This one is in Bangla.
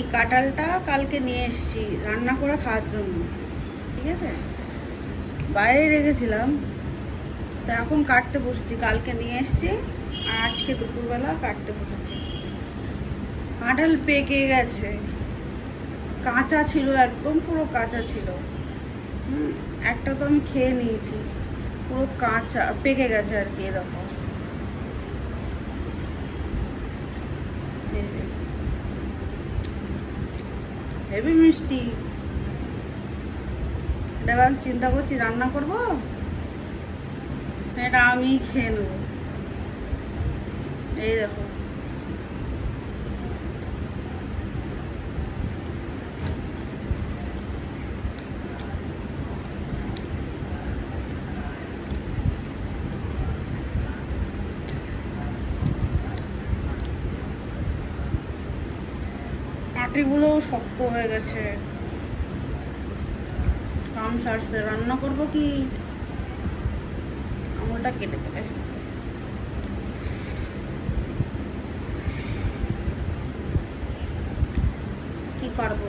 এই কাঁঠালটা কালকে নিয়ে এসেছি রান্না করে খাওয়ার জন্য, ঠিক আছে? বাইরে রেখেছিলাম, তা এখন কাটতে বসেছি। কালকে নিয়ে এসেছি আর আজকে দুপুরবেলা কাটতে বসেছি। কাঁঠাল পেকে গেছে, কাঁচা ছিল, একদম পুরো কাঁচা ছিল। একটা তো আমি খেয়ে নিয়েছি, পুরো কাঁচা পেকে গেছে আর কি। দেখো, হেভি মিষ্টি। এটা আমি চিন্তা করছি রান্না করবো, এটা আমি খেয়ে নেবো। এই দেখো, আটিগুলোও শক্ত হয়ে গেছে। কাম সারছে, রান্না করবো কি? আঙুলটা কেটে দেবে। কি করবো?